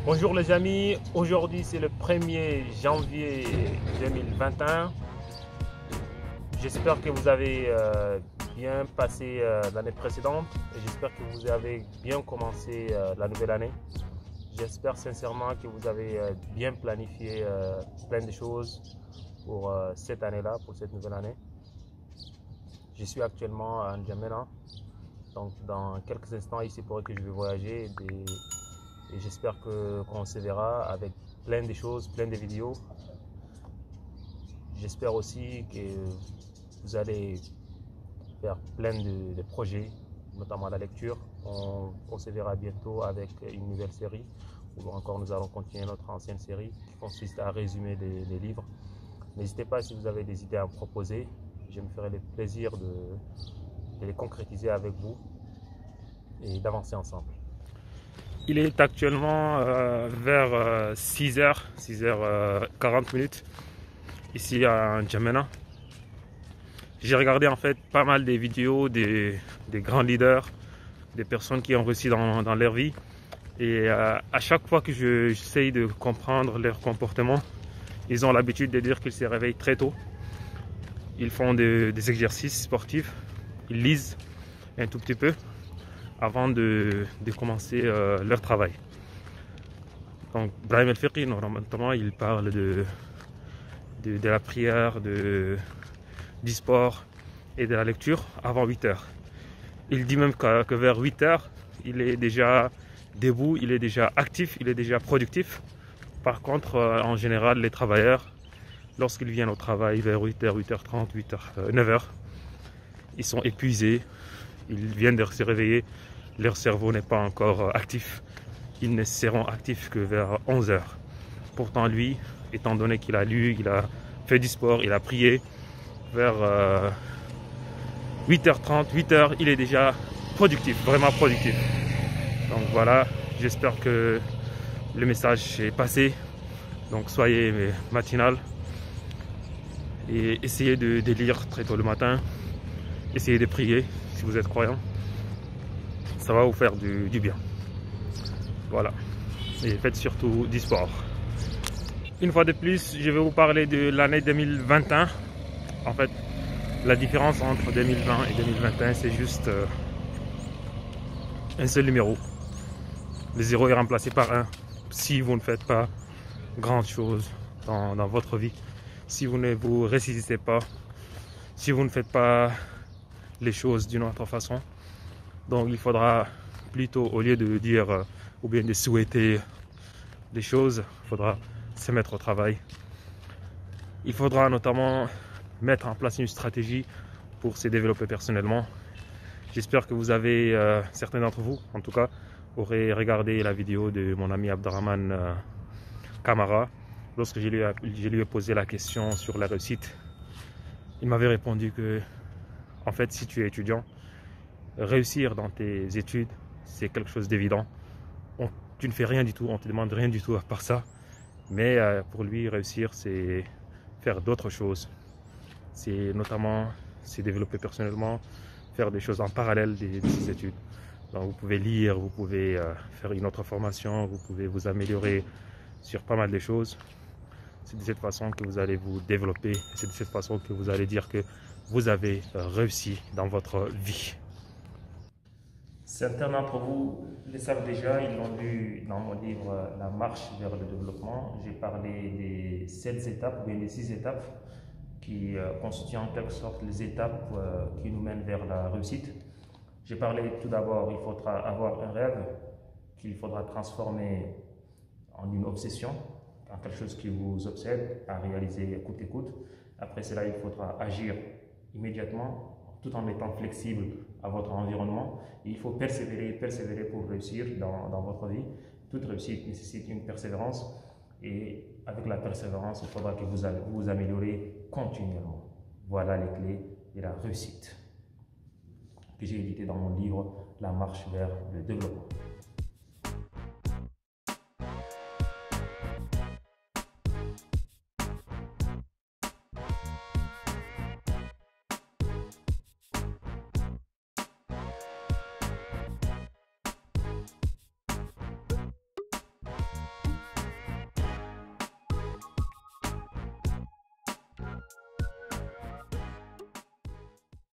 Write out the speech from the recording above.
Bonjour les amis, aujourd'hui c'est le 1er janvier 2021. J'espère que vous avez bien passé l'année précédente et j'espère que vous avez bien commencé la nouvelle année. J'espère sincèrement que vous avez bien planifié plein de choses pour cette année-là, pour cette nouvelle année. Je suis actuellement à N'Djamena, donc dans quelques instants il se pourrait que je vais voyager et j'espère qu'on se verra avec plein de choses, plein de vidéos. J'espère aussi que vous allez faire plein de projets, notamment la lecture. On se verra bientôt avec une nouvelle série, ou encore nous allons continuer notre ancienne série qui consiste à résumer des livres. N'hésitez pas si vous avez des idées à me proposer, je me ferai le plaisir de les concrétiser avec vous et d'avancer ensemble. Il est actuellement vers 6h40 ici à N'Djamena. J'ai regardé en fait pas mal des vidéos des grands leaders, des personnes qui ont réussi dans leur vie. Et à chaque fois que j'essaye de comprendre leur comportement, ils ont l'habitude de dire qu'ils se réveillent très tôt. Ils font des exercices sportifs, ils lisent un tout petit peu avant de commencer leur travail. Donc Brahim El-Fiqi, notamment, il parle de la prière, du sport et de la lecture avant 8 h. Il dit même que vers 8 h, il est déjà debout, il est déjà actif, il est déjà productif. Par contre, en général, les travailleurs, lorsqu'ils viennent au travail vers 8 h, 8 h 30, 9 h, ils sont épuisés, ils viennent de se réveiller, leur cerveau n'est pas encore actif. Ils ne seront actifs que vers 11 h. Pourtant, lui, étant donné qu'il a lu, il a fait du sport, il a prié, vers 8 h 30, 8 h, il est déjà productif, vraiment productif. Donc voilà, j'espère que le message est passé. Donc soyez matinal et essayez de lire très tôt le matin. Essayez de prier si vous êtes croyant. Ça va vous faire du bien. Voilà. Et faites surtout du sport. Une fois de plus, je vais vous parler de l'année 2021. En fait, la différence entre 2020 et 2021, c'est juste un seul numéro. Le 0 est remplacé par 1. Si vous ne faites pas grand chose dans votre vie, si vous ne vous ressuscitez pas, si vous ne faites pas les choses d'une autre façon, donc il faudra plutôt, au lieu de dire ou bien de souhaiter des choses, il faudra se mettre au travail. Il faudra notamment mettre en place une stratégie pour se développer personnellement. J'espère que vous avez, certains d'entre vous en tout cas, auraient regardé la vidéo de mon ami Abderrahmane Kamara. Lorsque je lui ai posé la question sur la réussite, il m'avait répondu que, en fait, si tu es étudiant, réussir dans tes études, c'est quelque chose d'évident. Tu ne fais rien du tout, on ne te demande rien du tout à part ça. Mais pour lui, réussir, c'est faire d'autres choses. C'est notamment se développer personnellement, faire des choses en parallèle de ses études. Donc vous pouvez lire, vous pouvez faire une autre formation, vous pouvez vous améliorer sur pas mal de choses. C'est de cette façon que vous allez vous développer, c'est de cette façon que vous allez dire que vous avez réussi dans votre vie. Certains d'entre vous le savent déjà, ils l'ont lu dans mon livre La marche vers le développement. J'ai parlé des 7 étapes, ou bien des 6 étapes qui constituent en quelque sorte les étapes qui nous mènent vers la réussite. J'ai parlé tout d'abord, il faudra avoir un rêve qu'il faudra transformer en une obsession, en quelque chose qui vous obsède, à réaliser coûte que coûte. Après cela, il faudra agir immédiatement, tout en étant flexible à votre environnement. Et il faut persévérer pour réussir dans votre vie. Toute réussite nécessite une persévérance. Et avec la persévérance, il faudra que vous vous améliorez continuellement. Voilà les clés de la réussite que j'ai édité dans mon livre La marche vers le développement.